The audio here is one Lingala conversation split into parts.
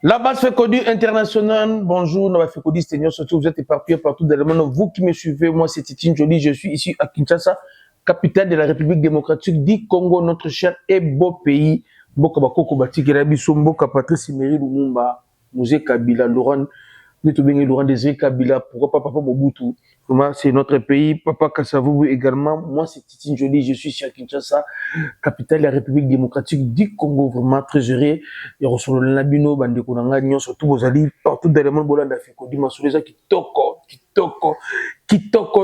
La base Fécodi internationale, bonjour, Nova Fécodi Seigneur, surtout vous êtes éparpillés partout dans le monde. Vous qui me suivez, moi c'est Titine Jolie, je suis ici à Kinshasa, capitale de la République démocratique du Congo, notre cher et beau pays. Mboka Bakoko Bati Gerabiso, Mboka Patrice Emery Lumumba, Mosé Kabila, Laurent Désiré Kabila, pourquoi pas Papa Mobutu. Vraiment, c'est notre pays, Papa Kassavou également. Moi c'est Titine Jolie, je suis ici à Kinshasa, capitale de la République démocratique du Congo, vraiment très heureux. Il y a le Labino, Bandekonanga, surtout vos alliés, partout dans le monde, Bolanda Fécodi, Masoleza, Kitoko,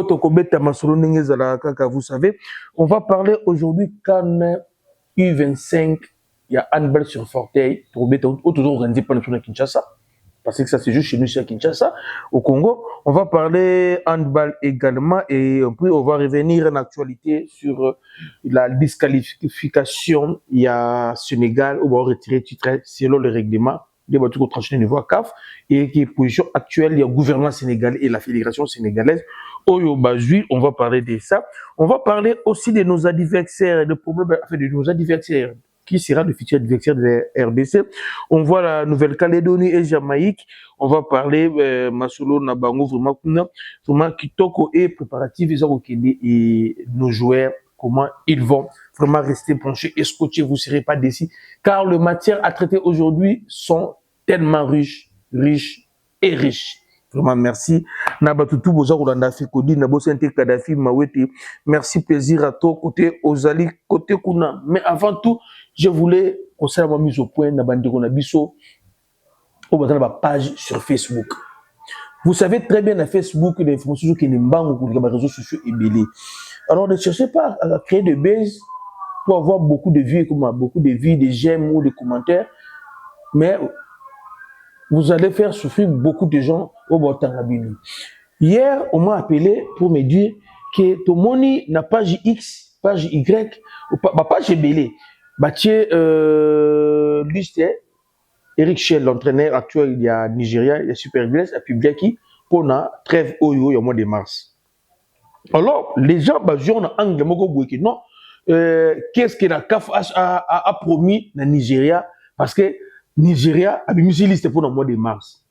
Tokobeta, Masolo, Nengezala, Kaka, vous savez. On va parler aujourd'hui quand U25, il y a handball sur Forteil, pour mettre autour organisé par le Kinshasa. Parce que ça, c'est juste chez nous, à Kinshasa, au Congo. On va parler handball également et puis on va revenir en actualité sur la disqualification. Il y a Sénégal, on va retirer le titre selon le règlement des bateaux tranchés niveau CAF et qui est position actuelle. Il y a le gouvernement sénégalais et la fédération sénégalaise. On va parler de ça. On va parler aussi de nos adversaires, de problèmes, enfin, de nos adversaires. Qui sera le futur adversaire de la RDC. On voit la Nouvelle-Calédonie et Jamaïque. On va parler Masolo Nabango, vraiment Kitoko et préparatifs et nos joueurs, comment ils vont vraiment rester penchés et scotchés, vous ne serez pas déçus. Car les matières à traiter aujourd'hui sont tellement riches et riches. Vraiment, merci. Nabatutu Boza Rolanda Fécodi, Nabo Sente Kadhafi Mawete. Merci, plaisir à toi, côté Ozali, côté Kuna. Mais avant tout, je voulais conseiller ma mise au point Nabandeko Nabiso au la page sur Facebook. Vous savez très bien, à Facebook, les informations qui sont sur les réseaux sociaux et belé. Alors, ne cherchez pas à créer des bases pour avoir beaucoup de vues, des j'aime ou des commentaires. Mais vous allez faire souffrir beaucoup de gens au Botanabini. Hier, on m'a appelé pour me dire que ton money n'a page X, page Y, ou page belé. Bâtier Eric Shell, l'entraîneur actuel, il y a Nigeria, il y a Super Eagles, a publié qui pour la trêve Oyo au mois de mars. Alors, les gens, on a angle non, qu'est-ce que la CAF a promis na Nigeria parce que Nigeria a mis une liste pour le mois de mars.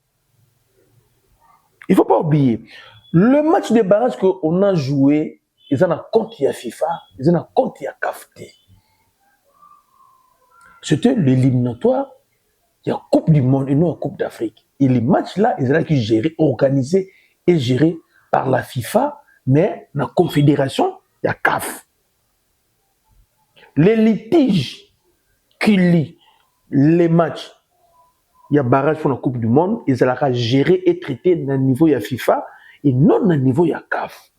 Il ne faut pas oublier, le match de barrage qu'on a joué, ils en ont compte il y a FIFA, ils en ont compte il y a CAFT. C'était l'éliminatoire, il y a Coupe du Monde et non Coupe d'Afrique. Et les matchs-là, ils ont gérés, organisés et gérés par la FIFA, mais la Confédération, il y a CAF. Les litiges qui lient les matchs, il y a barrage pour la Coupe du Monde, ils ont géré et traité dans le niveau de la FIFA et non dans le niveau de la CAF.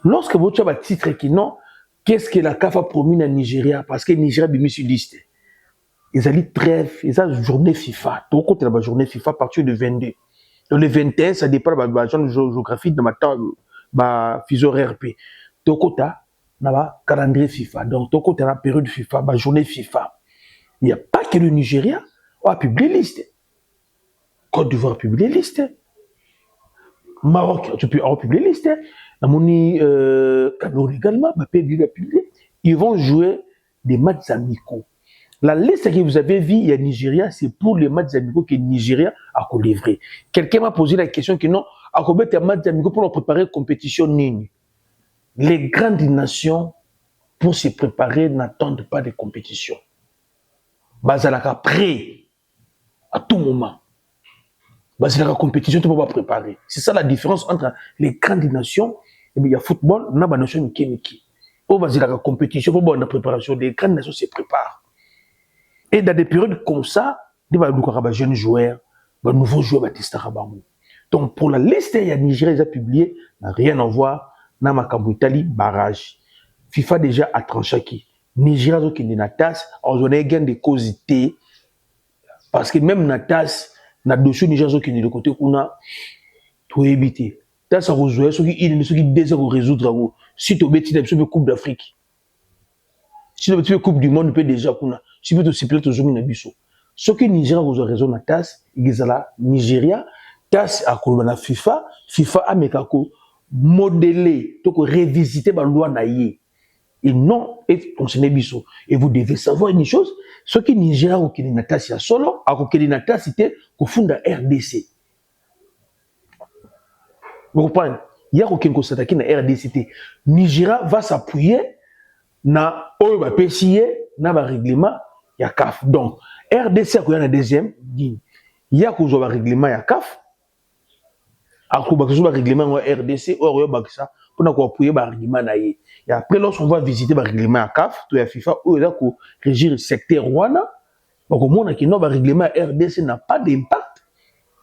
Lorsque vous avez un titre qui non, qu'est-ce que la CAF a promis dans Nigeria? Parce que Nigeria a mis sur liste. Ils ont dit trêve, ils ont journée FIFA. Donc, quand il y a la journée FIFA à partir du 22. Donc, le 21, ça dépend de la géographie de ma physio RP. Donc, il y a le calendrier FIFA. Donc, il y a la période FIFA, la journée FIFA. Il n'y a pas que le Nigeria a publié liste. Côte d'Ivoire a publié liste. Maroc a publié liste. Cameroun également, ils vont jouer des matchs amicaux. La liste que vous avez vue, il y a Nigeria, c'est pour les matchs amicaux que Nigeria a livré. Quelqu'un m'a posé la question que non, à combien de matchs amicaux pour préparer une compétition nini? Les grandes nations, pour se préparer, n'attendent pas de compétition. Bazalaka prêt à tout moment. Bazalaka compétition, tu ne peux pas préparer. C'est ça la différence entre les grandes nations. Et bien, il y a football, on a une nation qui. Au Bazalaka compétition, pour la préparation, les grandes nations se préparent. Et dans des périodes comme ça, il y a des jeunes joueurs, des nouveaux joueurs, Batista Rabango. Donc, pour la liste, il y a Nigeria, ils ont publié, n'a rien à voir, n'a Makambu Italie, barrage. FIFA déjà a tranché qui. Nigeria, qui est Natas, on a gagné des causités, parce que même Natas, na dossier Nigeria, qui est de côté, on a tout évité. Ça, ça rejoint ceux qui désirent résoudre. Si tu as une Coupe d'Afrique, si tu as une Coupe du Monde, tu peux déjà kuna. Si tu as une toujours une biso. Ce qui Nigeria a raison na TAS, ils ont Nigeria, TAS a la FIFA, FIFA a modélé, donc révisiter la loi naïe. Et non, et on se biso. Et vous devez savoir une chose, Ce qui Nigeria au Kelinatasi à solo, à Kelinatasi c'était qu'au fond de RDC. Vous comprenez? Il y a aucun constaté na RDC. Nigeria va s'appuyer na oyo PCA na ba règlement ya CAF. Donc RDC ko na deuxième ligne. Il y a ko zo ba règlement ya CAF. Ako ba ko ba règlement ya RDC oyo ba ça pour na ko appuyer ba règlement na ye. Et après lorsqu'on va visiter ba règlement ya CAF, to ya FIFA oyo là ko régir le secteur Rwanda, ba ko mona ki no ba règlement RDC n'a pas d'impact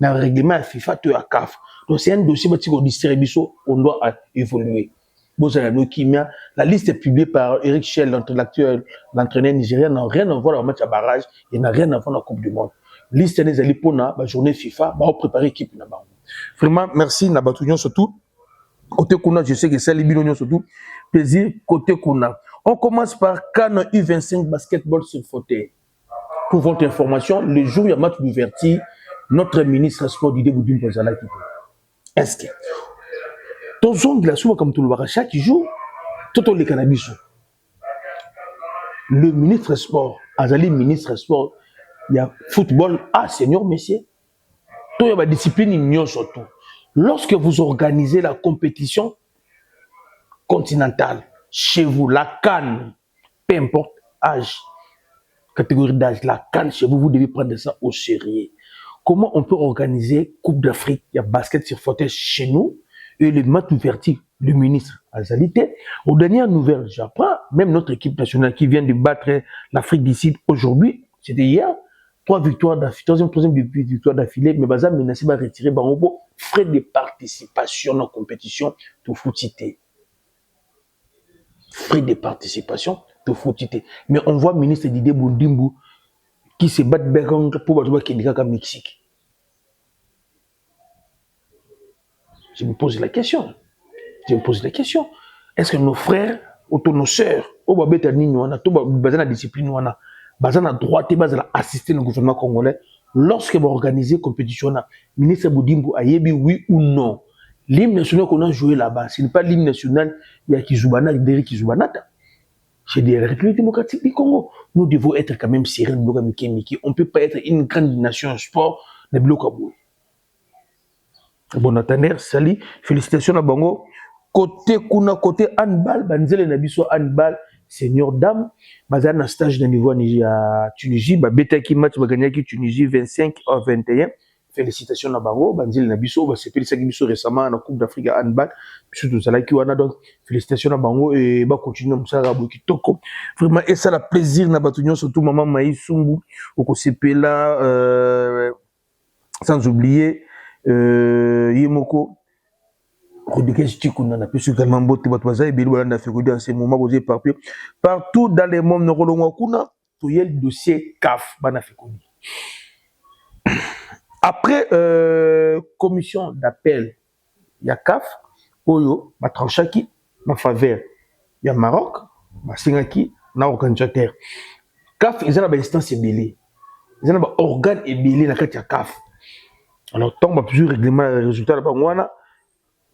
na règlement ya FIFA to ya CAF. Donc c'est un dossier qu'on distribution, on doit évoluer. La liste est publiée par Eric Schell, l'entraîneur nigérien, n'a rien à voir avec le match à barrage, il n'a rien à voir avec la Coupe du Monde. Liste est allée pour la journée FIFA, va préparer l'équipe. Vraiment, merci, Nabatouillon surtout. Côté Kuna, je sais que c'est Libinonion surtout. Plaisir, côté Kuna. On commence par Cannes U25 basketball sur fauteuil. Pour votre information, le jour où il y a match d'ouverture, notre ministre sport Didier Boudoum Pozala qui est-ce que tous la souvent comme tout le monde chaque jour tout les cannabis le ministre sport Azali ministre sport il y a football senior messieurs tout y a discipline union surtout lorsque vous organisez la compétition continentale chez vous la CAN peu importe âge catégorie d'âge la CAN chez vous vous devez prendre ça au sérieux. Comment on peut organiser Coupe d'Afrique, il y a basket sur fauteuil chez nous, et le match ouverti, le ministre Azalité. Aux dernières nouvelles, j'apprends, même notre équipe nationale qui vient de battre l'Afrique du Sud aujourd'hui, c'était hier, 3 victoires d'affilée, 3e victoire d'affilée, mais Baza menacé va retirer Bangobo, frais de participation dans la compétition, tout foutité. Frais de participation, tout foutité. Mais on voit le ministre Didier Bundimbu, qui se battent pour battre le Mexique. Je me pose la question. Est-ce que nos frères, nos sœurs, au babeta nini wana, to bazana discipline wana, bazana droite, bazana assister le gouvernement congolais lorsque va organiser compétition na ministre Boudimbo ayebi oui ou non. L'hymne national qu'on a joué là-bas, ce n'est pas l'hymne national il y a Kizubana, Derrick Kizubanata. C'est la République démocratique du Congo. Nous devons être quand même sérieux. On ne peut pas être une grande nation en sport de Blokabou. Bon, attendez, salut. Félicitations à Bango. Côté Kuna, côté handball, Banzele Nabiso handball, senior dame, Bazan un stage de niveau à Tunisie, Betaki match, Baganyaki Tunisie 25 à 21. Félicitations à Bango, Banzele Nabiso, c'est fait ça récemment à la Coupe d'Afrique à handball. Surtout ça là qui wana donc félicitations à Bango et ba continuer comme ça Raboki Toko. Vraiment et ça la plaisir na batunyo surtout maman Maï Sumbu au Kosepela sans oublier Yemoko Rodriguez Chikuna na pesu également botte batwaza et bilwa na fekodi en ce moment vous éparpillé partout dans les mondes nolongwa kuna to yel dossier CAF bana fekodi. Après commission d'appel il y a CAF Oyo, ma tranchaki, ma faveur. Il y a Maroc, ma singaki, na organisateur. CAF, ils ont une instance ébélée. Ils ont un organe ébélé dans la CAF. Alors, tant que plusieurs règlements, les résultats là-bas,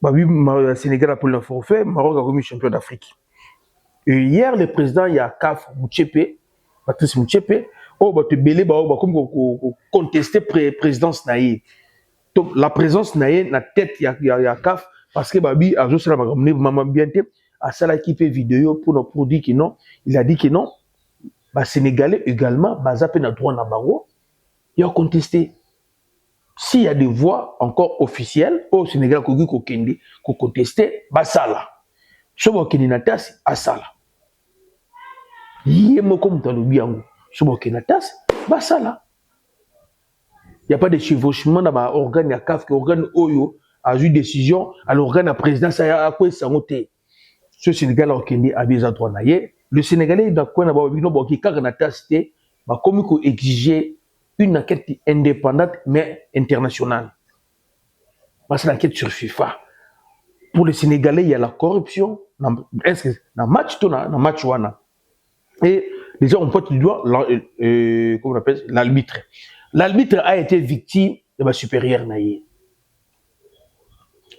le Sénégal a pris le forfait, Maroc a remis champion d'Afrique. Et hier, le président, il y a CAF, Mouchepe, Patrice Mouchepe, comme contester présidence naïe. Donc, la présence naïe, la tête, il y a CAF. Parce que Babi a juste la maman bien à ça qui fait vidéo pour dire que non, il a dit que non. Bah Sénégalais également, Baza na droit na bango, il a contesté. S'il y a des voix encore officielles au Sénégal qui ont contesté, bah ça là. Sobo Keninatas à ça là. Yemo comme dans le biango. Sobo Keninatas, bah ça là. Il n'y a pas de chevauchement dans l'organe ya CAF, organe Oyo. A eu décision à l'organe à présidence à quoi ça monté ce Sénégal a des endroits naïe le Sénégalais dans quoi n'a pas vu non qui carnata c'était bah comme il exiger une enquête indépendante mais internationale parce que l'enquête sur FIFA pour les Sénégalais il y a la corruption est-ce que dans match wana et déjà on peut du doigt comment on appelle l'arbitre a été victime de ma supérieure naïe.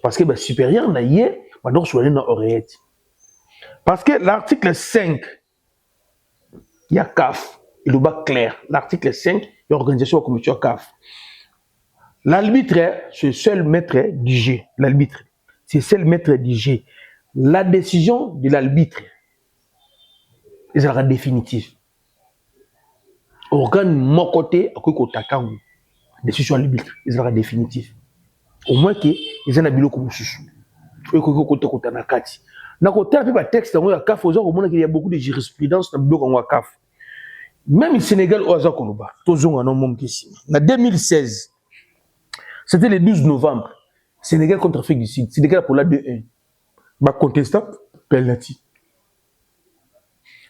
Parce que le supérieur n'a pas maintenant sur l'oreillette. Parce que l'article 5, il y a CAF. Il est clair. L'article 5, l'organisation de la commission CAF. L'arbitre, c'est le seul maître du jeu. L'arbitre, c'est le seul maître du jeu. La décision de l'arbitre, elle sera définitive. Organe mon côté, à quoi côté la décision de l'arbitre, elle sera définitive. Au moins que ils en a bilo comme chouchou. Et que côté côté na kati. Na côté un peu ba texte dans la CAF, au moins qu'il y a beaucoup de jurisprudence dans le bloc en CAF. Même au Sénégal, au Azakoloba, toujours un homme qui signe. En 2016, c'était le 12 novembre. Sénégal contre Afrique du Sud. Sénégal pour la 2-1. Bah contestant, penalty.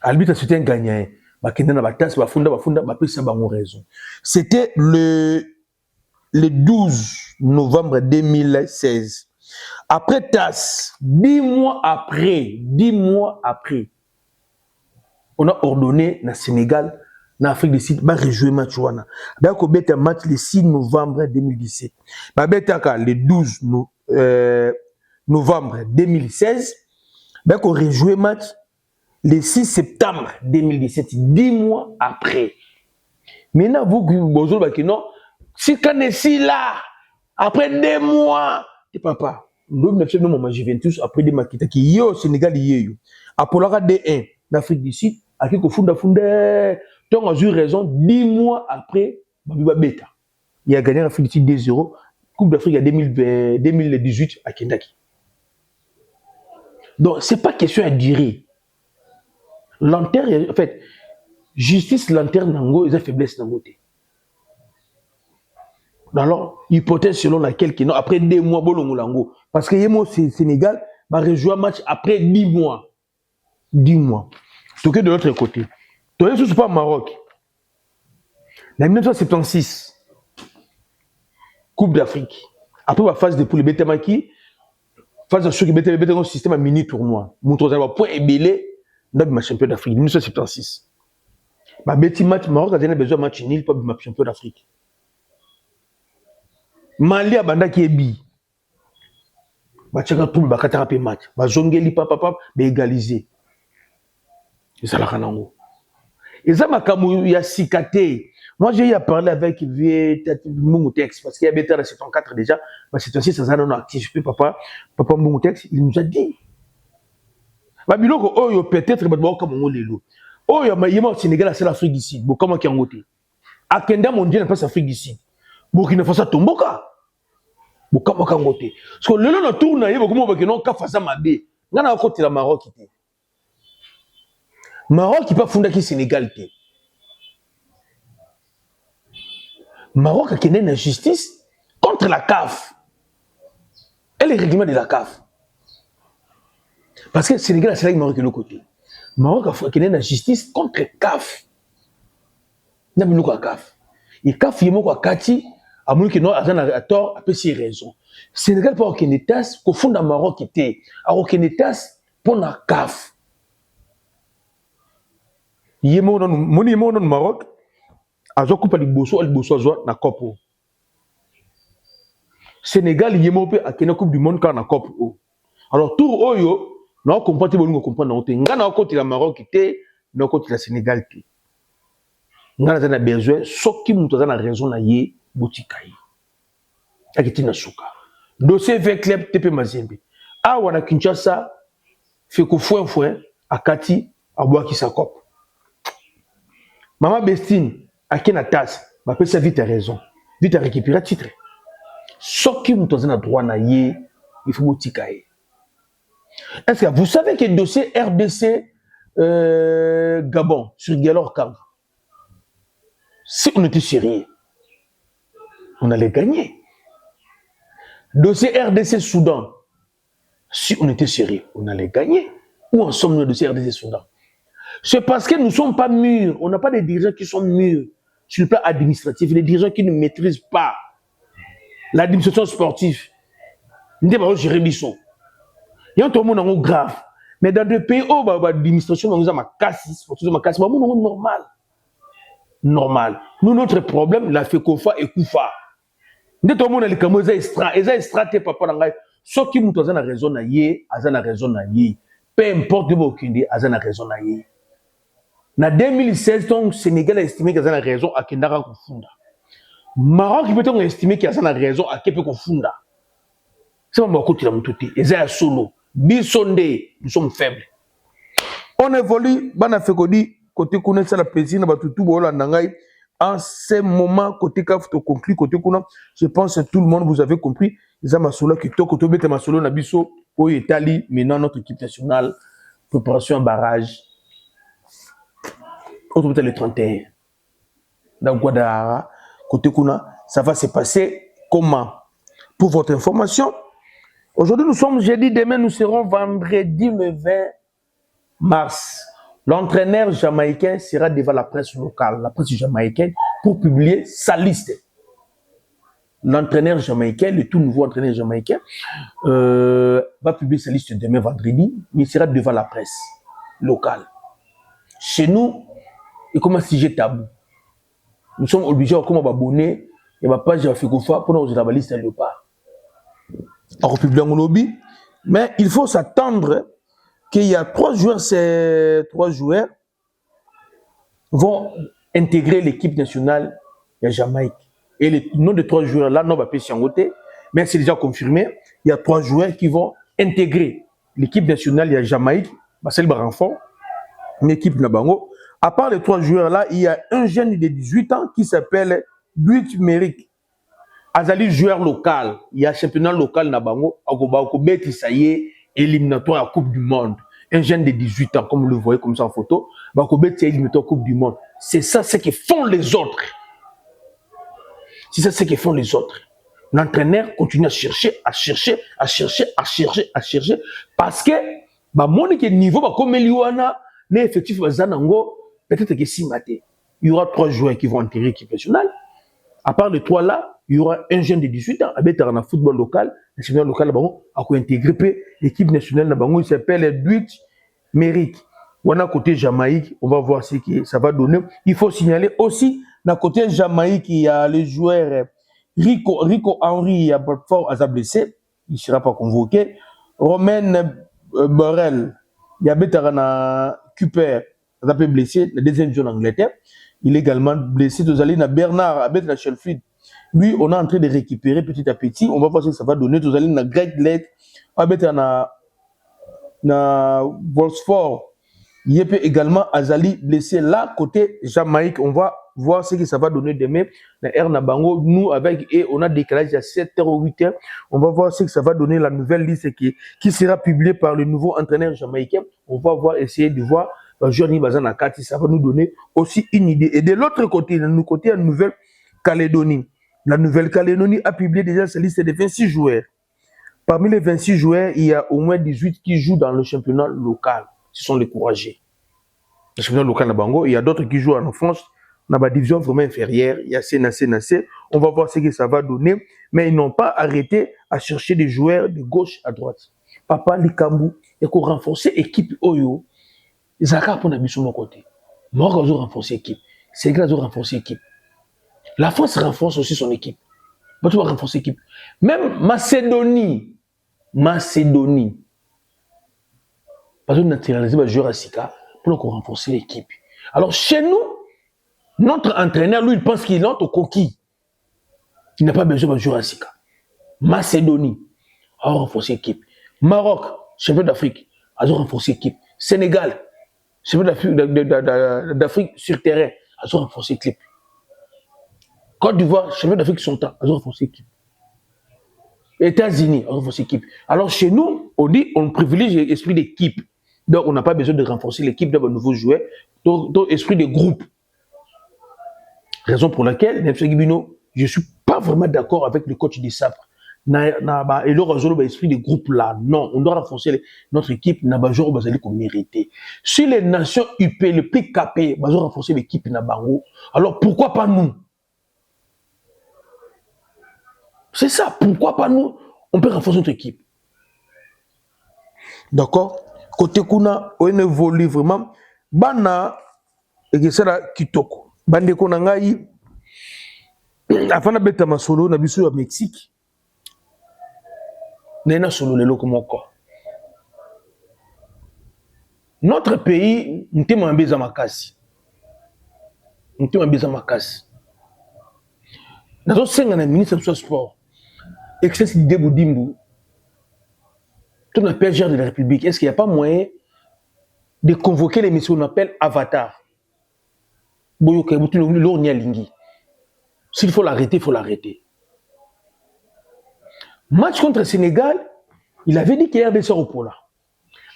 Arbitre c'était un gagnant. Bah qui n'a pas tasse, bah funda, bah plus ça bah on raison. C'était le 12 novembre 2016. Après tasse, 10 mois après, on a ordonné na Sénégal, na Afrique du Sud, bah rejouer match wana. Bah ko bête match le 6 novembre 2017. Bah bête le 12 novembre 2016. Bah ko rejouer match le 6 septembre 2017, 10 mois après. Maintenant vous bonjour bah que non, si quand est là après 2 mois, et papa, nous sommes Juventus après des matchs qui y au Sénégal y Apollara D1 d'Afrique du Sud, à qui funda donc a eu raison 10 mois après Babiba Beta. Il a gagné l'Afrique du Sud 2-0, Coupe d'Afrique en 2018 à Kendaki. Donc c'est pas question à durer. Lanterne, en fait, justice lanterne nango, ils ont faiblesse nango. Alors, hypothèse selon laquelle, après 2 mois, bolongolango. Parce que Yemo Sénégal va rejouer un match après 10 mois. 10 mois. Tout que de l'autre côté. Tu es sous pas Maroc. En 1976, Coupe d'Afrique. Après la phase de poule, Betemaki, phase de choc, Betemaki, un système à mini tournoi. Montre un point ébélé dans le champion d'Afrique. 1976. Bah, petit match, Maroc a besoin de match nul pour le champion d'Afrique. Mali a banda qui est bi. Bah tchaka tout ba katarape match. Ba zongeli papa ba égaliser. Et ça la kanango. Et ça makamu ya sikate. Moi j'ai eu à parler avec Mbungutex parce qu'il y avait été dans 74 déjà. Bah cette fois-ci ça non actif papa Mbungutex, il nous a dit. Ba biloko oyo peut-être ba ba comme ngolelo. Oyo ma yema au Sénégal c'est l'Afrique du Sud. Bo comment qui ngoté. Akenda mondial pas Afrique du Sud. Burkina Faso tomboka. Bokama kangote. Parce que le long tourne na yebo comment ba que non ka fasa mabe. Ngana côté la Maroc té. Maroc qui pas funda ki Sénégal té. Maroc qui n'est la justice contre la CAF. Et les règlements de la CAF. Parce que Sénégal c'est là Maroc de l'autre côté. Maroc qui n'est la justice contre CAF. N'a pas nous CAF. Et CAF yemo ko kati à moins que non à tort à peu si raison. Sénégal pas aucun état qu'au fond dans Maroc était à aucun état pour la CAF. Yemo non moni yemo non Maroc a zo coupa liboso zo na COP. Sénégal yemo pe a kena coupe du monde quand na COP. Alors tout oyo non comprendre bolungo comprendre non te ngana côté la Maroc était non côté la Sénégal té. Ngana na besoin soki muto za na raison na ye botikai. Akiti na suka. Dossier avec club TP Mazembe. Ah wana Kinshasa fait ko foin akati aboa ki sa COP. Maman Bestine akina tasse, ba pesa vite a raison. Vite à récupérer titre. Soki muto za na droit na ye, il faut botikai. Est-ce que vous savez que le dossier RDC Gabon sur Galor Kang, si on était sérieux, on allait gagner. Dossier RDC Soudan, si on était sérieux, on allait gagner. Où en sommes-nous le dossier RDC Soudan? C'est parce que nous ne sommes pas mûrs. On n'a pas des dirigeants qui sont mûrs sur le plan administratif, des dirigeants qui ne maîtrisent pas l'administration sportive. Nous ne devons pas gérer Bisson. Il y a tout le monde grave. Mais dans des pays où l'administration a ma casse, normal. Normal. Nous, notre problème, la fait Kofa et Koufa. Nous tout le monde a les camots extra. Et ça extra, papa, dans ce qui nous a raison na ye, a raison na ye. Peu importe de aucune idée, a raison na ye. En 2016, le Sénégal a estimé qu'il y a une raison à Kendara Kofunda. Maroc peut estimer qu'il y a une raison à Kepe Kofunda. C'est pas moi qui l'ai dit. Et c'est solo. Bisondé, nous sommes faibles. On évolue, on a fait côté connaître la plaisir, en ce moment, côté Kafto conclu, côté Kuna, je pense que tout le monde, vous avez compris, les Amasola qui toquent, côté Bete Masolo, Nabiso, au Italie, maintenant notre équipe nationale, préparation en barrage, on peut le 31. Dans Guadalajara, côté Kuna, ça va se passer comment? Pour votre information, aujourd'hui nous sommes jeudi, demain nous serons vendredi le 20 mars. L'entraîneur jamaïcain sera devant la presse locale, la presse jamaïcaine, pour publier sa liste. L'entraîneur jamaïcain, le tout nouveau entraîneur jamaïcain, va publier sa liste demain vendredi, mais il sera devant la presse locale. Chez nous, il commence à sujet tabou. Nous sommes obligés à comme abonner et ma page à Fekofa pour nous la liste léopard. En republiant au lobby, mais il faut s'attendre qu'il y a 3 joueurs, ces 3 joueurs vont intégrer l'équipe nationale de Jamaïque. Et le nom de 3 joueurs là, non, va pas s'engoter, mais c'est déjà confirmé. Il y a 3 joueurs qui vont intégrer l'équipe nationale de Jamaïque, Marcel Baranfon, une équipe Nabango. À part les 3 joueurs là, il y a un jeune de 18 ans qui s'appelle Duit Méric. Azali joueur local, il y a un championnat local Nabango, Agoba Okobeti, ça y est, éliminatoire à la Coupe du Monde. Un jeune de 18 ans, comme vous le voyez comme ça en photo, Bakobeti est éliminatoire à la Coupe du Monde. C'est ça ce que font les autres. C'est ça ce que font les autres. L'entraîneur continue à chercher, parce que, mon niveau, comme Eliwana, n'est effectif, peut-être que si maté, il y aura 3 joueurs qui vont intégrer l'équipe nationale. À part les 3 là, il y aura un jeune de 18 ans, avec un football local, le championnat local, a intégrer l'équipe nationale, il s'appelle Duit Méric. On a côté Jamaïque, on va voir ce que ça va donner. Il faut signaler aussi, d'un côté Jamaïque, il y a le joueur Rico Henry, il y a fort à blessé, il ne sera pas convoqué. Romain Borel, il y a Betarana Cooper, il a blessé, le deuxième jour en Angleterre. Il est également blessé. Vous allez na Bernard, avec la Sheffield. Lui, on est en train de récupérer petit à petit. On va voir ce que ça va donner. Vous allez na Greg Lett, avec na Wolfsford. Il y a également Azali blessé là, côté Jamaïque. On va voir ce que ça va donner demain. Na Air Nabango, nous, avec et on a décalage à 7h ou 8h. On va voir ce que ça va donner, la nouvelle liste qui sera publiée par le nouveau entraîneur jamaïcain. On va voir, essayer de voir. Johnny Bazanakati, ça va nous donner aussi une idée. Et de l'autre côté, de notre côté, la Nouvelle-Calédonie. La Nouvelle-Calédonie a publié déjà sa liste de 26 joueurs. Parmi les 26 joueurs, il y a au moins 18 qui jouent dans le championnat local. Ce sont les courageux. Le championnat local de Bango, il y a d'autres qui jouent en France, dans la division vraiment inférieure. Il y a Sénacé. On va voir ce que ça va donner. Mais ils n'ont pas arrêté à chercher des joueurs de gauche à droite. Papa Likambu, et qu'on renforcer l'équipe Oyo. Ils ont pour nous sur nos côtés. Maroc a renforcé l'équipe. Sénégal a renforcé l'équipe. La France renforce aussi son équipe. Tu vas renforcer l'équipe. Même Macédonie. Parce que nous naturalisons les joueurs à Sika pour qu'on renforce l'équipe. Alors chez nous, notre entraîneur, lui, il pense qu'il entre au coquille. Il n'a pas besoin de joueurs à Sika. Macédonie a renforcé l'équipe. Maroc, champion d'Afrique, a renforcé l'équipe. Sénégal, champion d'Afrique sur terrain, a renforcé l'équipe. Côte d'Ivoire, champion d'Afrique sur temps, a renforcé l'équipe. États-Unis, a renforcé l'équipe. Alors chez nous, on dit, on privilégie l'esprit d'équipe. Donc on n'a pas besoin de renforcer l'équipe d'un nouveau joueur, donc esprit de groupe. Raison pour laquelle, M. Guibino, je ne suis pas vraiment d'accord avec le coach des Sabres. Et le esprit de groupe là, non, on doit renforcer notre équipe, Nabajor Bazali qu'on mérite. Si les nations UP, le PKP, ont renforcé l'équipe Nabango, alors pourquoi pas nous? C'est ça, pourquoi pas nous? On peut renforcer notre équipe. D'accord? Côté Kuna, on évolue vraiment. Bana, et c'est là Kitoko. Bande Konangaï, afin de ma solo, na biso au Mexique. Notre pays, nous sommes en Bézamakasi. mtima bisa makasi nazo senga na ministre du sport excès de Boudimbo tout le PGR de la République. Est-ce qu'il n'y a pas moyen de convoquer l'émission qu'on appelle Avatar? S'il faut l'arrêter, il faut l'arrêter. Match contre le Sénégal, il avait dit qu'il y avait au Pola.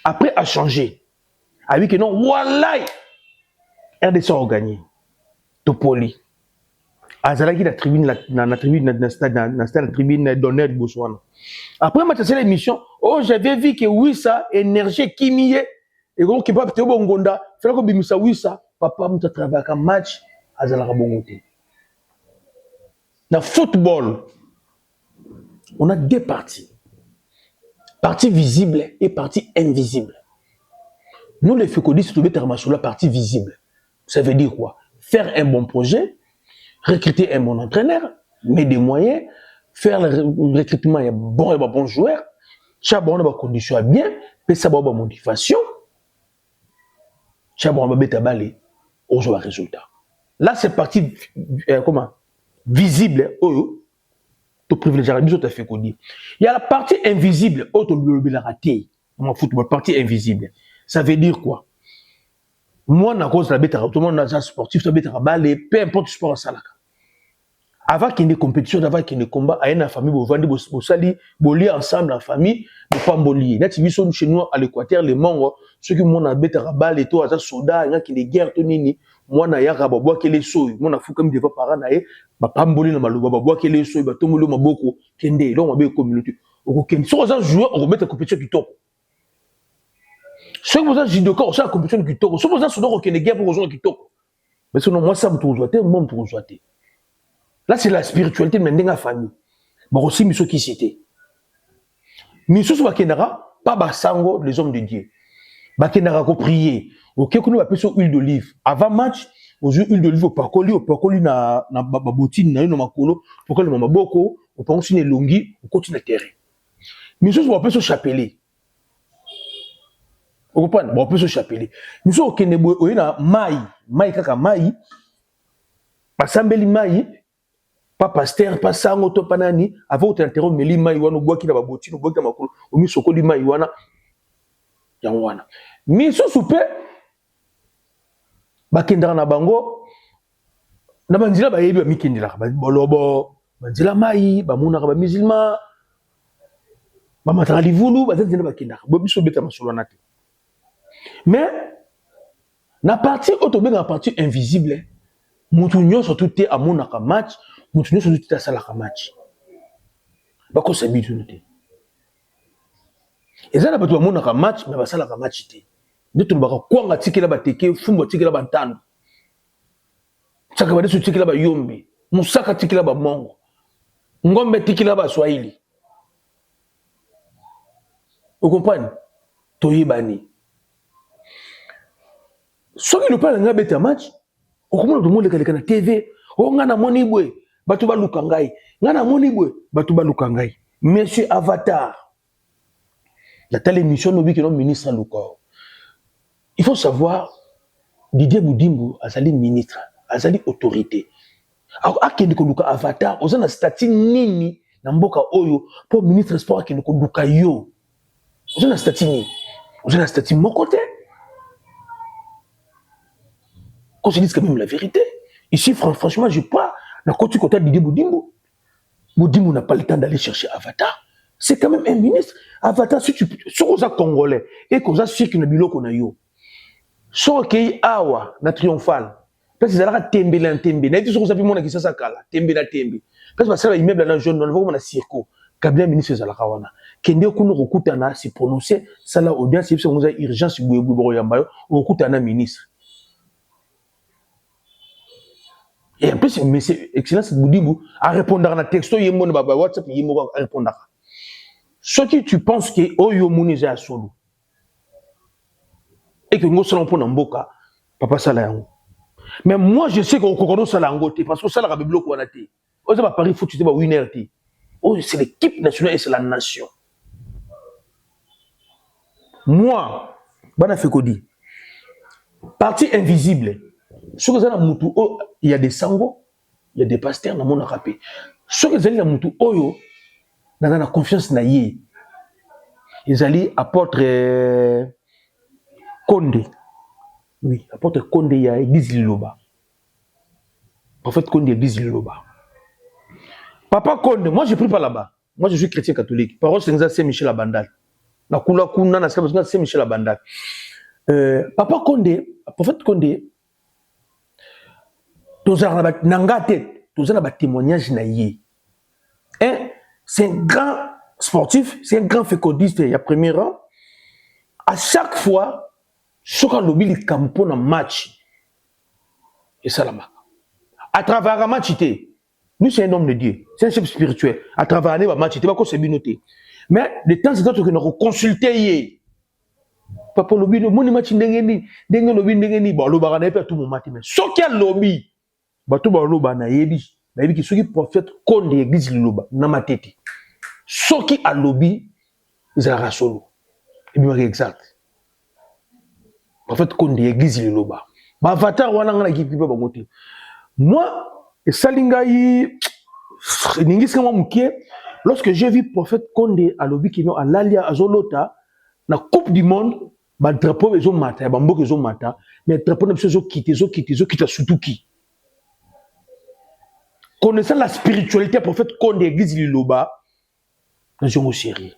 Après, a changé. A dit que non, voilà, RDC a gagné. Topoli. Azalaki la tribune, la tribune d'honneur de Botswana. Après, match c'est l'émission. Oh, j'avais vu que oui, ça, énergie, kimie, et donc, papa, tu es bon, Gonda, fais que bimisa, oui, ça, papa, tu travailles un match, Azalaka bongote. Dans le football, on a deux parties. Partie visible et partie invisible. Nous, les fécodistes, nous mettons sur la partie visible. Ça veut dire quoi? Faire un bon projet, recruter un bon entraîneur, mettre des moyens, faire le recrutement et bon joueur, chaque bon condition bien, puis ça va motivation, chaque bon bête à balai, on joue un résultat. Là, c'est partie comment visible, tu privilégies les autres fait qu'on dit. Il y a la partie invisible, la raté, en football, partie invisible. Ça veut dire quoi? Moi, na cause la bête, tout le monde a sportif, la bête à balai, peu importe le sport à salaka. Avant qu'il y ait des compétitions, avant qu'il y ait des combats, il y a une famille, vous vendez, vous sali, vous liez ensemble en famille, vous pas mboli. Là, tu vis chez nous à l'Équateur, les membres, ceux qui m'ont bête à bal et tout, à soda, il y a qui des guerres, tout nini. Moi, na yaka bois qui les soy. Moi, na fou comme des parents na ba pamboli na malouba bois qui les soy, ba tomolo maboko, kende, donc on va communauté. Au ken, sur un joueur, on remet la compétition du top. Ceux qui vous avez judoka, on sait la compétition du top. Ceux qui vous avez soda, on a des guerres pour rejoindre du top. Mais sinon, moi, ça me trouve joité, moi, me trouve joité. Là, c'est la spiritualité de la famille. Mais aussi, mais ceux qui citaient. Mais ceux qui Kenara, pas Bassango, les hommes de Dieu. Bakenara ko prier. Ok, qu'on appelle ça huile d'olive. Avant match, on joue huile d'olive au pakoli na babotine, na no makolo, pakoli na maboko, on pense une longi, on continue le terrain. Mais ceux qui appelle ça chapelet. Vous comprenez? On appelle ça chapelet. Mais ceux qui ont na maï kaka maï, basambeli maï, pas pasteur, pas sango, to panani, avant de t'interrompre, mais li maï wana, bois qui na babotine, bois qui na makolo, on mis soko li maï wana. Yangwana. Mais ce souper, bakendara na bango, na banzila ba yebi ba mikendela ba bolobo, banzila mai, ba munaka ba musulman, ba matanga livulu, ba zenzela bakendara. Bo biso beta masolana te. Mais na partie autobenga partie invisible, mutu nyonso tuté amonaka match, mutu nyonso tuté asalaka match. Ba ko sabitu te. Et ça, on a un match, mais ça, un match. Nous avons un ticket là-bas, un ticket là-bas, un ticket là-bas, yombi. Moussaka ticket là-bas, mongo. Ngombe ticket là-bas, swahili. Vous comprenez? Toyibani. Ce qui nous parle d'un match, on comprend tout le monde qui est TV. On a moni bwe, batuba lukangai. On a moni bwe, batuba lukangai. Monsieur Avatar. Il y a telle émission, nous avons ministre le corps. Il faut savoir, Didier Boudimbo, Azali ministre, Azali autorité. Alors, à qui nous avatar, on a un statut nini, n'amboka oyo, pour ministre sport qui nous conduit yo. On a un statut nini, on a un statut mon côté. Qu'on se dise quand même la vérité. Ici, franchement, je pas la côté de Didier Boudimbo. Boudimbo n'a pas le temps d'aller chercher avatar. C'est quand même un ministre. Avatar, si tu sur aux Congolais et qu'on a sûr qu'il y a bilo qu'on a eu. Sur qui awa na triomphal. Parce que ça a tembe la tembe. N'a dit sur vous avez mon qui ça kala tembe la tembe. Parce que ça va immeuble dans jaune, on va comme circo. Kabila ministre za la kawana. Kende ko no kokutana si prononcer ça la audience si vous avez urgence boyebo yambayo okutana ministre. Et en plus, monsieur Excellence Boudimbo a répondre à un texto yemo na WhatsApp yemo a répondre. Ce qui tu penses que Oyo Mounize a solo et que nous sommes pour Namboka, papa Salayango. Mais moi je sais qu'on connaît Salayango parce que ça la Bible qu'on a été. On va Paris foot tu sais pas winner té. Oh c'est l'équipe nationale et c'est la nation. Moi, bana fait dit. Partie invisible. Ce que ça mutu oh, il y a des sango, il y a des pasteurs dans mon rapé. Ce que ça la mutu oyo dans la confiance na yé. Ils allaient apôtre Condé. Oui, apôtre Condé ya église Liloba. Prophète Condé église Liloba. Papa Condé, moi je prie pas là-bas. Moi je suis chrétien catholique. Parole c'est Saint-Michel Abandal. Na kula kuna na Saint-Michel Abandal. Papa Condé, prophète Condé, tous en a nanga tête, tous en a témoignage na yé. C'est un grand sportif, c'est un grand fécondiste, il y a premier rang. À chaque fois, ce qu'on lobby le campo dans match. Et ça là-bas. À travers un match, nous c'est un homme de Dieu, c'est un chef spirituel. À travers un match, il va c'est binoté. Mais de temps en temps, que nous consulter. Papa lobby, le monde match n'engeni, n'engeni, bon le barane pas tout mon match mais. Ce qui a lobby, bah tout le lobby na yebi. Mais qui ceux qui prophète contre l'église Liloba, na matete. Ceux qui a lobby, ils ont solo. Et bien exact. Prophète contre l'église Liloba. Ma avatar wana ngana ki pipa bangote. Moi, et salingai ningis kama mukie, lorsque j'ai vu prophète Condé à lobby qui non à l'alia azolota na coupe du monde, ba drapeau ezo mata, ba mboko ezo mata, mais drapeau na biso zo quitter surtout qui. Connaissant la spiritualité, prophète Condé église Liloba, nous sommes au sérieux.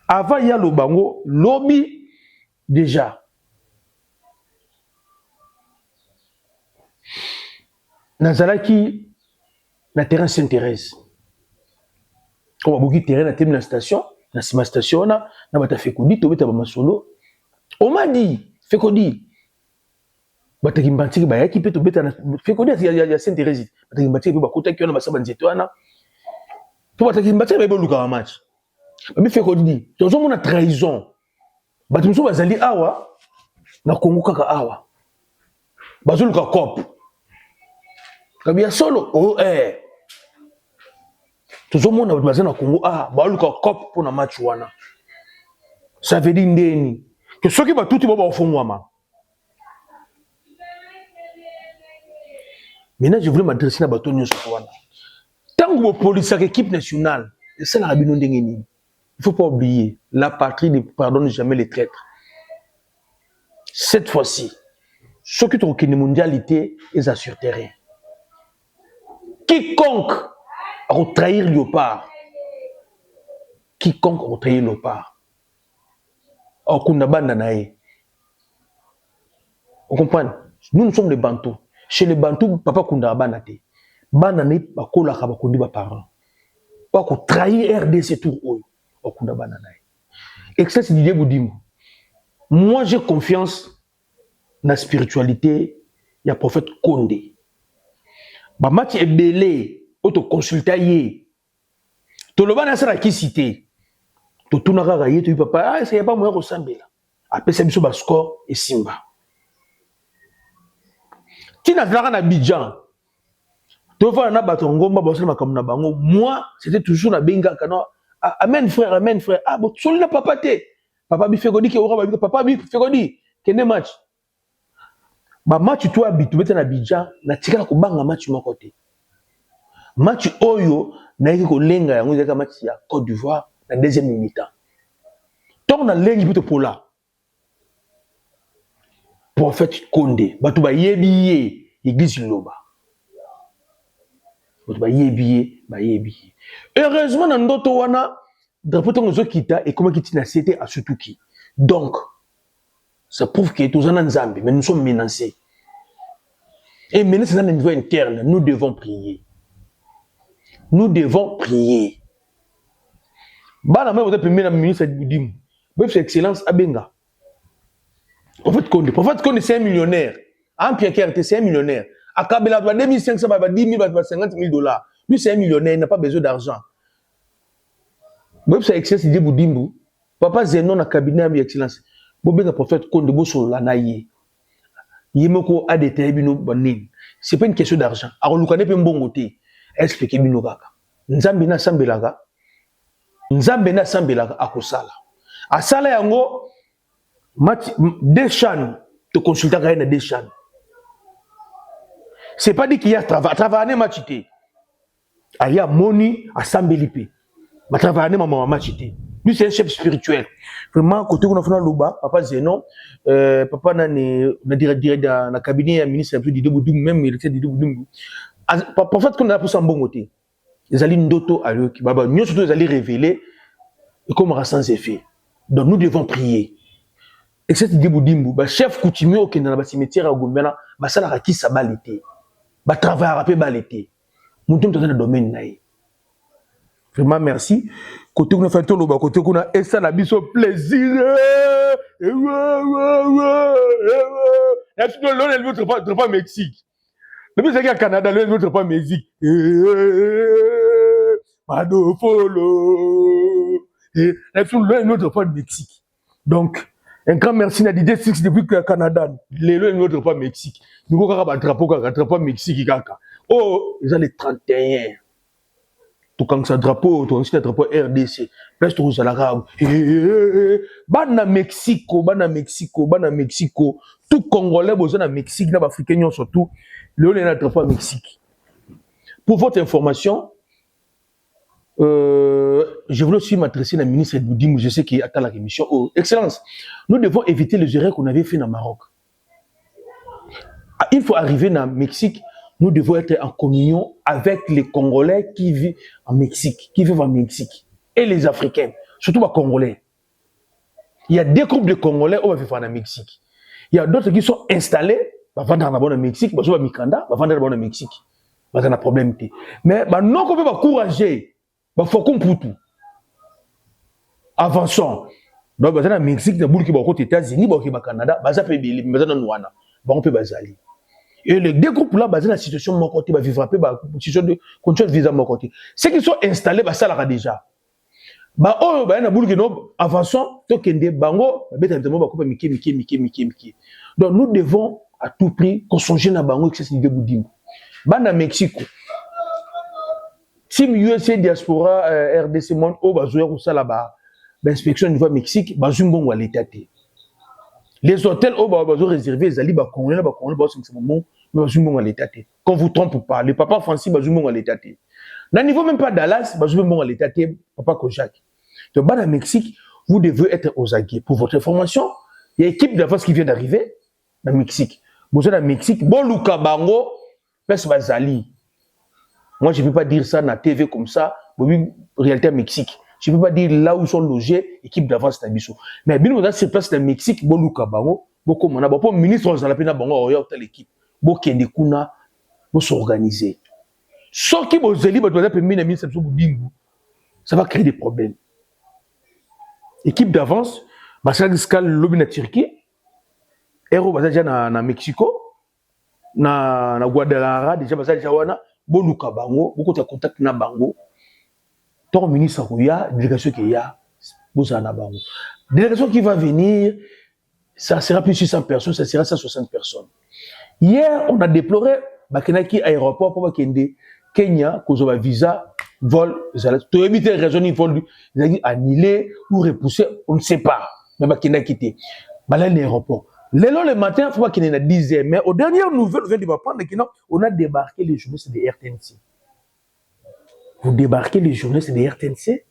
Avant il y a le bango, lobby déjà. Nazalaki na terrain Sainte-Thérèse. Comme beaucoup de terrain na terme la station, na sima station na bata fekodi to beta ba masolo. On m'a dit fekodi bata kimbantiki ba yaki pe to beta na fekodi ya Sainte-Thérèse. Bata kimbantiki pe ba kota kiona ba saba nzeto ana. To bata kimbantiki ba luka ba match. Mais fekodi to zo mona trahison. Bata muso bazali awa na Congo kaka awa. Bazo luka cop. Kabia solo oh tout le monde a besoin de Congo ba luka cop pour na match wana. Ça veut dire ndeni que ceux qui va tout ba ofongwama. Maintenant je voulais m'adresser à Batonio Sokwana. Tant que la police à l'équipe nationale, c'est la rabino ndengeni. Il faut pas oublier, la patrie ne pardonne jamais les traîtres. Cette fois-ci, ceux qui ont une mondialité, ils sont sur terrain. Quiconque a trahir Léopard, quiconque a trahir Léopard, on comprend? Nous sommes les Bantous. Chez les Bantous, papa Kunda Banate. Banane, Bakola Kabakundi, parents. Pas qu'on trahit RDC tout haut. Okunda Bananae. Excès Didier Boudim. Moi, j'ai confiance dans la spiritualité. Il y a prophète Condé. Bah, match est belé. Auto-consultaillé. Tout le monde a qui cité. Tout le monde a dit, papa, ah, ça y a pas moyen de ressembler là. Après, c'est un score et Simba. Tu n'as pas d'Abidjan. Tu vois, on a battu un gomba, moi, c'était toujours la benga. Amen, frère, amen, frère. Ah, bon, tu n'as pas paté. Papa, il fait godi, papa, il fait godi. Quel est match? Bah, match, tu as habitué à Abidjan, na tika ko banga match mon côté. Match Oyo, na yiki ko lenga, yango zaka match ya Côte d'Ivoire, na deuxième mi-temps. Tant na lengi plutôt pour là. Prophète Condé, bah, tu vas yebiye, église Liloba. Bah, yebiye, bah, yebiye. Heureusement, dans notre wana, drapeau ton zo kita et comment quitter na cité à surtout qui. Donc, ça prouve que tous en Zambie, mais nous sommes menacés. Et maintenant, c'est dans le niveau interne, nous devons prier. Nous devons prier. Bah, la même, vous avez premier ministre de Boudim. Votre excellence Abenga. Prophète Condé, c'est un millionnaire. En Pierre, c'est un millionnaire. À Kabila, 2500, 10 000, 50 000 dollars. Lui, c'est un millionnaire, il n'a pas besoin d'argent. Votre excellence de Boudim. Papa Zenon a cabinet, mon excellence. Bobenga prophète Condé, Bosso la naïe. Yemoko a des termes bonnes. C'est pas une question d'argent. Alors, nous connaissons un bon côté. Expliquez bino kaka. Nzambe na sambelaga. Nzambe na sambelaga akosala. Asala yango match des chan te consulter ga na des chan. C'est pas dit qu'il y a travail matchité. Il y a moni à Sambelipe. Ma travail maman matchité. Lui c'est un chef spirituel. Vraiment côté qu'on a fait loba, papa Zenon, papa na direct dans la cabinet du ministre de Diboudoum, même il était de Diboudoum. Parfois qu'on a pour son bon côté. Les alliés ndoto à eux qui baba nous surtout les alliés révéler et comme sans effet. Donc nous devons prier. Et cette Diboudoum, bah chef coutumier au Kenya dans le cimetière à Gombena, bah ça la qui sa balité. Bah travail à rappeler balité. Nous sommes dans le domaine naï. Vraiment merci. Côté qu'on a fait tout le bas, côté qu'on a et ça la biso plaisir. La suite de l'on est l'autre pas Mexique. Le plus c'est qu'il y a Canada, l'autre pas Mexique. Mado follow. La suite de l'on est l'autre pas Mexique. Donc un grand merci à Didier Six depuis que le Canada, l'autre pas Mexique. Nous avons un drapeau Mexique. Oh, ils ont les 31. Tout quand ça drapeau, tout un drapeau RDC. Place tout ça là. Bana Mexico. Tout Congolais besoin de Mexique, dans l'Africain surtout. Le est drapeau Mexique. Pour votre information, je voulais aussi m'adresser à la ministre de Boudim, je sais qu'il attend la rémission. Oh, Excellence, nous devons éviter les erreurs qu'on avait fait dans le Maroc. Il faut arriver dans le Mexique. Nous devons être en communion avec les Congolais qui vivent en Mexique, et les Africains, surtout les Congolais. Il y a des groupes de Congolais qui vivent en Mexique. Il y a d'autres qui sont installés, ils vont dans le Mexique, ils vont Mikanda, ils vont dans le Mexique. Ils ont un problème. Mais non, on peut pas encourager, il faut qu'on puisse tout. Avançons. Donc, dans le Mexique, dans les États-Unis, dans le Canada, on peut basaler. Et les deux groupes là, basés dans la situation de mon côté, vivre un peu, situation de contrôle visa de mon côté. Ceux qui sont installés, ça là déjà. Oh, na boule qui nous avançons, tokende bango, donc nous devons à tout prix consonger na bango que c'est de Boudim. Na Mexique. Si USA diaspora RDC monde au bazoya ou ça là-bas, l'inspection niveau Mexique, bazumbo à l'état. Les hôtels au bazo réservés, les alibas congolais, c'est moment, bazumbo à l'état. Quand vous trompez pas, les papas français bazumbo à l'état. Dans niveau même pas Dallas, bazumbo à l'état, papa Kojak. Donc dans le Mexique, vous devez être aux aguets. Pour votre information, il y a une équipe d'avance qui vient d'arriver dans le Mexique. Vous êtes dans le Mexique, bon Luka Bango, pes bazali. Moi je ne peux pas dire ça dans la TV comme ça, réalité Mexique. Je ne peux pas dire là où sont logés équipe d'avance Tabiso. Mais bien on a cette place dans le Mexique, bon Luka Bango, beaucoup on a bon ministre on a pena bango oya telle équipe. Bon kende kuna, bon s'organiser. Sauf qui vous zeli, doit être ministre ça va créer des problèmes. Équipe d'avance, Bachar Giscal lobby na Turquie, Hero Bazaja na Mexico, na Guadalajara, déjà Bazaja wana, Boluka Bango, beaucoup de contacts na Bango. Ton ministre Rouya, délégation qui y a, Bozana Bango. Délégation qui va venir, ça sera plus de 600 personnes, ça sera 160 personnes. Hier, on a déploré Bakenaki aéroport pour Bakende, Kenya, cause de visa. Vol, tu évites les raisons, ils vont annuler ou repousser, on ne sait pas. Mais qui n'a quitté. Là, l'aéroport. Le matin, il faut qu'il y ait 10 heures. Mais aux dernières nouvelles, on a débarqué les journalistes de RTNC. Vous débarquez les journalistes de RTNC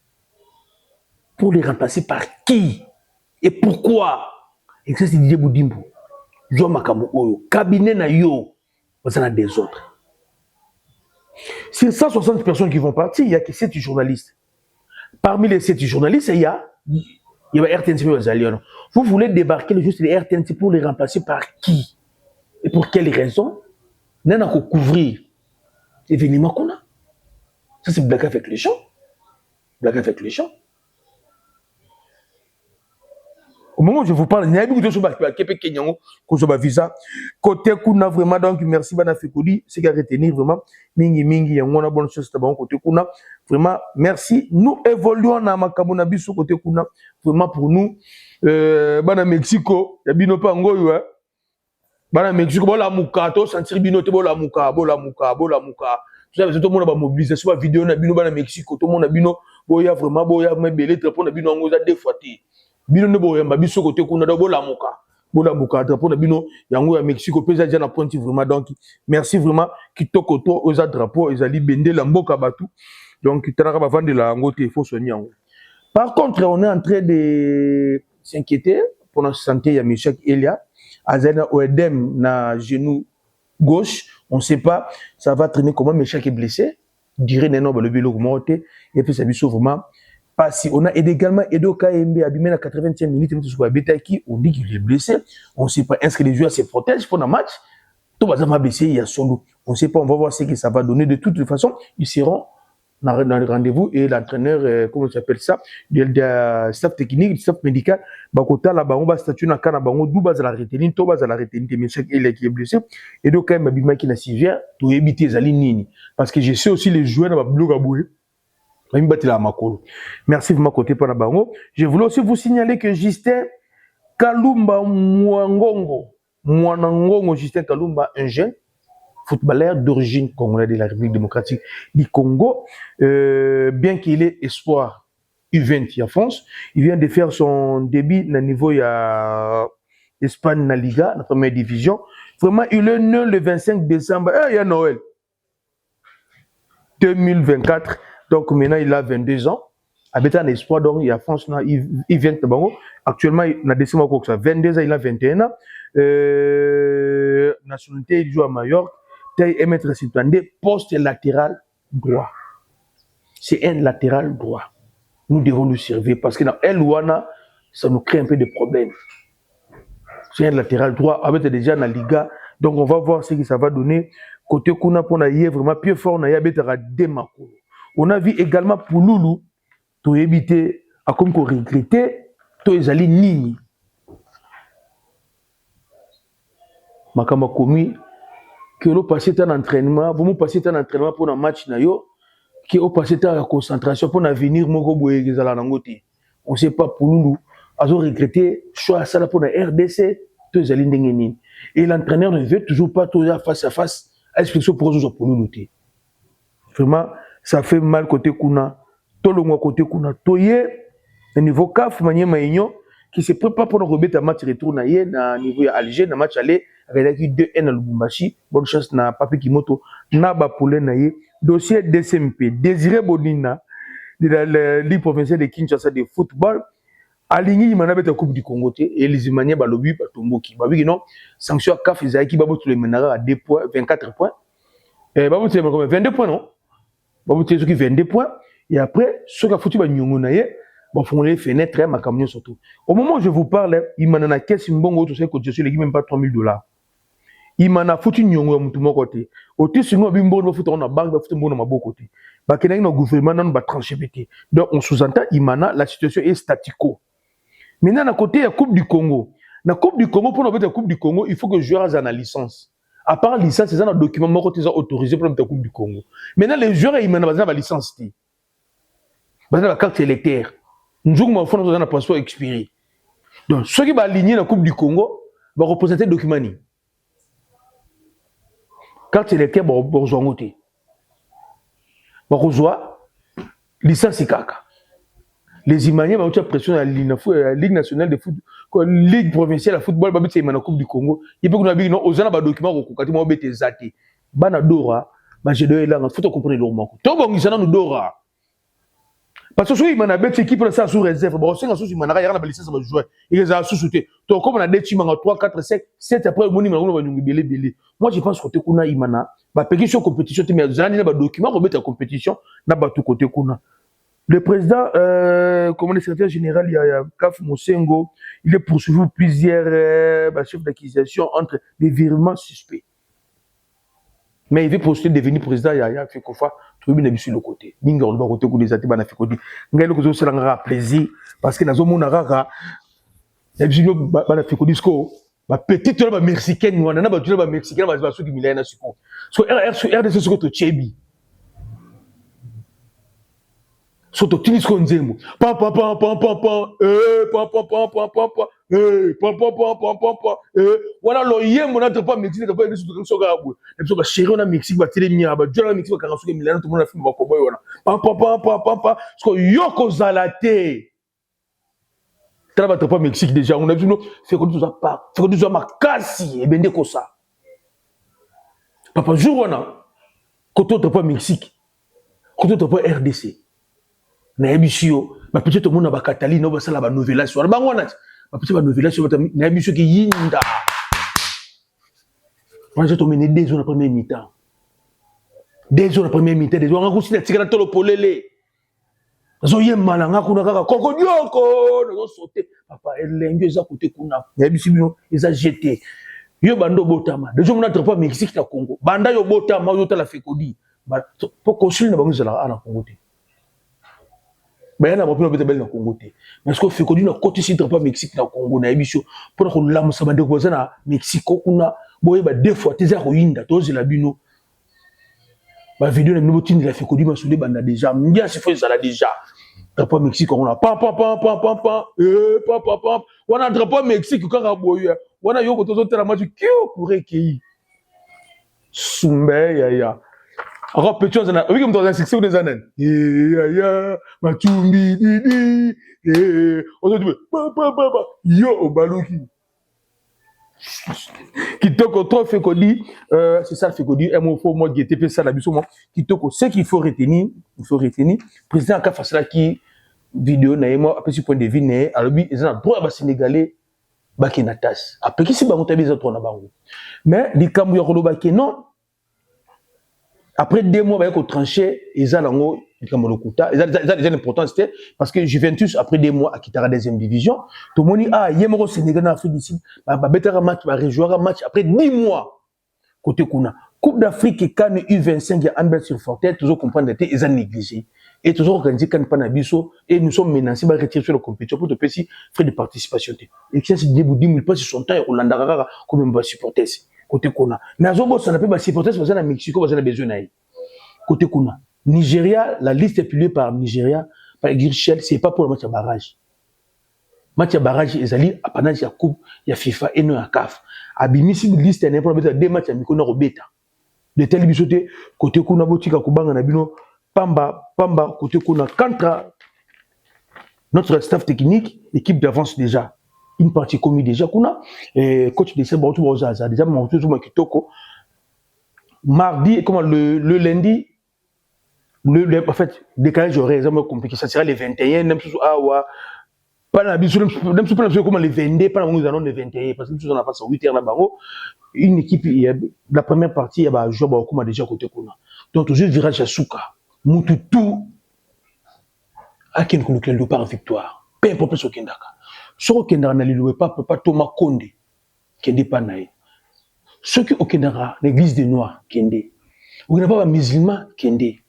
pour les remplacer par qui et pourquoi? Et ça, c'est Didier Boudimbo. Jean Makambo Oyo. Cabinet na yo. Vous en avez des autres. Sur 160 personnes qui vont partir, il n'y a que 7 journalistes. Parmi les 7 journalistes, il y a RTNC. Vous voulez débarquer les journalistes de RTNC pour les remplacer par qui? Et pour quelles raisons? Nous allons couvrir l'événement qu'on a. Ça, c'est blague avec les gens. Blague avec les gens. Au moment où je vous parle, il y a beaucoup de choses qui sont visa. Côté Kuna, vraiment, donc, merci, Bana Fekoli. C'est qu'à retenir, vraiment, mingi, on a bonne chose, côté Kuna. Vraiment, merci. Nous évoluons dans Makamona Biso, côté Kuna. Vraiment, pour nous, Bana Mexico, il y a bino pas ngoyo, hein. Bana Mexico, bola mukato, sentir bino te bola muka. Tout ça, tout le monde a mobilisé sur la vidéo, bino Bana Mexico, tout le monde a bino, boya vraiment, boya, mais belé, répondre à bino, on a deux fois. Bino ne boyamba biso côté kuna do bolamuka Bola Bukadra pour bino yango ya Mexique pesa déjà na pointi vraiment donc merci vraiment kitoko to aux drapeaux ezali bende la mboka batu donc tanaka ba vendre la ngote il faut soigner yango. Par contre on est en train de s'inquiéter pour notre santé ya Michel Elia azana oedem na genou gauche on sait pas ça va traîner comment Michel est blessé dirait non le vélo monté et puis ça lui sauve vraiment. Pas si on a également Edo KMB abîmé à 80e minute, on dit qu'il est blessé. On ne sait pas. Est-ce que les joueurs se protègent pour le match? Tout va être blessé, il y a son lot. On ne sait pas, on va voir ce que ça va donner. De toute façon, ils seront dans le rendez-vous et l'entraîneur, comment ça s'appelle ça, le staff technique, le staff médical, Bakota, là-bas, on va statuer dans le cas, d'où bas à la retenue, tout bas à la retenue, mais chaque élève qui est blessé. Edo KMB abîmé qui n'a si vient, tout éviter les lignes. Parce que je sais aussi les joueurs dans le bloc à bouer. Merci de ma côté pour la bango. Je voulais aussi vous signaler que Justin Kalumba Mwanangongo, Justin Kalumba, un jeune footballeur d'origine congolaise de la République démocratique du Congo, bien qu'il ait espoir U20 en France, il vient de faire son début au niveau Espagne, la Liga, la première division. Vraiment, il est né le 25 décembre, il y a Noël 2024. Donc maintenant, il a 22 ans. Avec un espoir, donc il y a France, il vient de Bango. Actuellement, il a décidé que ça 22 ans, il a 21 ans. Nationalité, il joue à Majorque. Il est maître citoyen, poste latéral droit. C'est un latéral droit. Nous devons nous servir parce que dans Elouana, ça nous crée un peu de problèmes. C'est un latéral droit. Avec déjà dans la Liga. Donc on va voir ce que ça va donner. Côté Kuna, pour y vraiment plus fort, on a des Makolo. On a vu également pour Loulou, pour éviter à comme qu'on regrettait, tous les alliés nini. Makama komi, que l'on passait un entraînement, vous me passez un entraînement pour un match nayo, qui au passé la concentration pour l'avenir, moko boye gezala nangote. On sait pas pour Loulou, à regretter, choix ça pour la RDC, tous les alliés nini. Et l'entraîneur ne veut toujours pas tout face à face, à explication pour eux pour Loulou. Vraiment, ça fait mal côté Kuna, tout le monde côté Kuna. Toye, au niveau CAF, Manier Maïgnon, qui se prépare pour nous remettre un match retour na niveau Alger, un match aller avec 2-1 à Lubumbashi. Bonne chance na Papi Kimoto, na Bapolé naye. Dossier DCMP, Désiré Bonina, de la Ligue provinciale de Kinshasa de football. Aligné, il m'a avec la Coupe du Congo, et les Imaniens Balobi, Batomboki. Babi, non, sanction CAF, ils qui Babou tous les menara à 2 points, 24 points. Babou, tu 22 points, non? Babou, tu qui 22 points. Et après, ceux qui ont foutu Nyongonaye, bon, font les fenêtres, ma camion surtout. Au moment où je vous parle, il m'a donné caisse, une bonne autre, que je suis même pas $3,000. Il m'a foutu Nyongo à mon côté. Au dessus, sinon, il m'a foutu en banque, il m'a foutu en bon côté. Bah, qu'il y a un gouvernement, on va trancher. Donc, on sous-entend, la situation est statico. Maintenant, à côté, il y a la Coupe du Congo. La Coupe du Congo, pour la Coupe du Congo, il faut que le joueur ait une licence. À part la licence, c'est un document autorisé pour la Coupe du Congo. Maintenant, les joueurs, ils m'ont une licence. La carte électorale. Nous avons un passeport expiré. Donc, ceux qui vont aligner la Coupe du Congo vont représenter le document. Carte électorale, vont rejoindre. Vont rejoindre licence Ikaka. Les Imaniens vont avoir pression à la Ligue nationale de foot, la Ligue provinciale de football, va mettre la Coupe du Congo. Il peut que nous avons un document qui va être zaté. Banadora, je dois là, il faut comprendre le mot. Tout le monde nous dora. Parce que si on a une équipe qui sous réserve, si on a une licence de jouer, il a sous-souté. Donc, comme on a des teams en 3, 4, 5, 7 après, on va belé. Moi, je pense que Kuna Imana, la pétition compétition, mais il y a un document qui remet la compétition, n'a pas tout côté Kuna. Le président, comme le secrétaire général, il y a Kaf Mosengo, il est poursuivi plusieurs chefs d'accusation entre des virements suspects. Mais il veut postuler devenir président, il y a fait qu'on fasse tout le sur le côté. Ninga on va côté pour les athées banafikoudi. Ngai le côté c'est un plaisir parce que dans un monde rara, il y a banafikoudi sko, ma petite là mexicaine, nous on a battu là mexicaine, mais ceux qui milène à support. So RDC c'est que Tchebi. Soto tinis konzemo pa pa pa pa pa pa pa pa pa pa pa pa pa pa pa pa pa voilà lo yembo na pas Mexique pas de soto soga abu et soga chéri na Mexique ba tele mia ba jola Mexique ka soga milana tout le monde a fait ba ko boy wana pa pa pa pa pa pa sko yoko zalate Travaille pas Mexique déjà. On a vu, fait que nous a pas. Fait que nous a ma casse et bende comme ça. Papa, jour on a. Quand on pas Mexique. Quand on pas RDC. Na ebisio. Ma petite monde na Cataline, on va ça la nouvelle sur. Ba ngona. Ma petite nouvelle sur na ebisio qui yinda. Moi j'ai tombé 2 jours la première mi-temps. 2 jours la première mi-temps. Des jours on a aussi la tigre tolo polele. Zoye malanga kuna kaka koko nyoko nazo sauter papa elenge za côté kuna ya bisibino eza jeté yo bando botama déjà on a pas Mexique na Congo banda yo botama yo tala fekodi pour consul na bango zala na Congo te ba na bopino bete bel na Congo te parce que fekodi na côté si pas Mexique na Congo na biso pour ko lamusa bande ko na Mexico kuna boye ba 2 fois teza ko yinda to zela bino ba vidéo na mino tindi la fekodi ma soudé banda déjà ndia se faut zala déjà drapeau Mexique on a pam on a drapeau Mexique quand a boye on a yo ko to tela match ki courir ki sumbe ya encore petit on a oui comme dans un succès des années ya matumbi didi on dit yo baluki kitoko trop fait qu'on dit c'est ça fait qu'on dit un faut moi GTP ça la biso moi kitoko ce qu'il faut retenir président ka fasala qui vidéo na moi après point de vue né alors bi ils ont droit ba sénégalais ba kenatas après qui si ba motabi za na bango mais li kambu ya koloba ke non après 2 mois ba ko trancher ils ont comme le Kouta, ils ont déjà l'importance c'était parce que Juventus après 2 mois a quitté la 2e division. Tout le monde dit ah yemoro Sénégal en Afrique d'ici, bah better match, bah rejouer un match après 10 mois. Côté Kuna, Coupe d'Afrique et CAN U25 et Anbert sur Fortel, toujours comprendre que ils ont négligé et toujours organisé CAN Panabiso et nous sommes menacés par retirer sur la compétition pour te payer frais de participation. Et qui c'est des 10 000 pas sur son temps et Hollanda comme un supporter côté Kuna. Nazobo ça n'a pas supporter parce que na Mexico parce qu'on a besoin d'aller. Côté Kuna. Nigeria, la liste est publiée par Nigeria, par Girchel, c'est pas pour le match à barrage. Match à barrage, ils allaient à pendant la coupe, il y a FIFA et non à CAF. Abimi si liste est pour mettre 2 matchs à Mikona Robeta. De tel bisoté côté kuna botika kubanga na bino pamba côté kuna contre notre staff technique, équipe d'avance déjà. Une partie commis déjà kuna et coach de Seba Otuba Ozaza déjà mon tout kitoko. Mardi comment le lundi en fait, décalage horaire, c'est compliqué. Ça sera les 21, même si pas la biso, même si pas comment les 22, pas nous allons les 21, parce que nous on a passé 8 heures là-bas. Une équipe, la première partie, il y a joué comme déjà côté Kuna. Donc, toujours virage à Souka. Moututu, à quel coup le part en victoire. Peu importe ce qu'il y a. Ce qu'il y a, n'a pas Thomas Konde, qui n'est pas naïf. Ceux qui ont l'église des Noirs, qui n'est pas musulman, qui n'est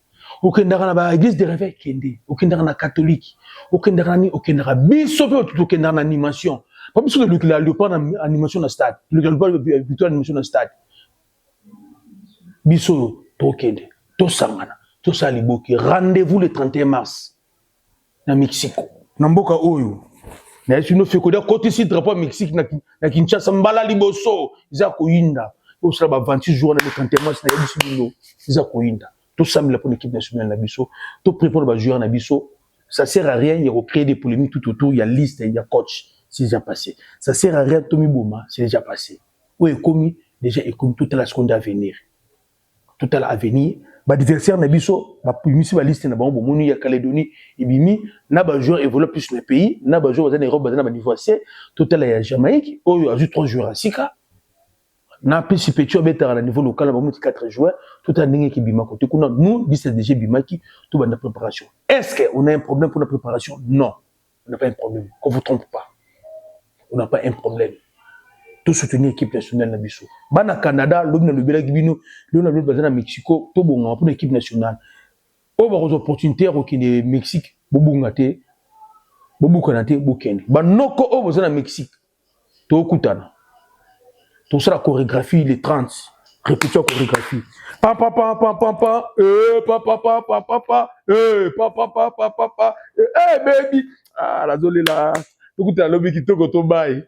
okendaka na ba église de réveil kende okendaka na catholique okendaka ni okendaka biso pe okendaka na animation pas biso le pas na animation na stade le pas plutôt animation na stade biso to kende to sangana to saliboki rendez-vous le 31 mars na Mexico na mboka oyo na sino fe ko da côté si drapeau Mexique na Kinshasa mbala liboso za koyinda au sera ba 26 jours na le 31 mars na biso za koyinda. Tout ça, pour l'équipe nationale Nabiso, tout prépare le joueur Nabiso, ça sert à rien, il y a créé des polémiques tout autour, il y a liste, il y a coach, c'est déjà passé. Ça sert à rien, Tommy Bouma, c'est déjà passé. Où est commis, déjà, est commis toute la seconde à venir. Tout à l'avenir, l'adversaire Nabiso, la liste, il y a Calédonie, il y a joueur évolue plus dans le pays, il y a joueur dans l'Europe, dans le niveau C, tout à l'heure, il y a Jamaïque, où il y a juste 3 joueurs à Sika. Na plus petit à niveau local, on a 4 joueurs, tout à l'heure qui bima côté. Nous, 10 DG bimaki, tout dans la préparation. Est-ce qu'on a un problème pour la préparation? Non, on n'a pas un problème. Qu'on ne vous trompe pas. On n'a pas un problème. Tout soutenir l'équipe nationale Nabiso. Bana Canada, l'homme le Bela Gibino, l'homme le Bazana Mexico, tout bon pour l'équipe nationale. Au bas aux opportunités au Mexique, Bobungate, Bobukanate, Boken. Banoko au Bazana Mexique, tout Kutana. Tout ça, la chorégraphie, les 30. Répétition chorégraphie. Papa, baby. Ah, la zone là. Tout le monde qui toque au bail.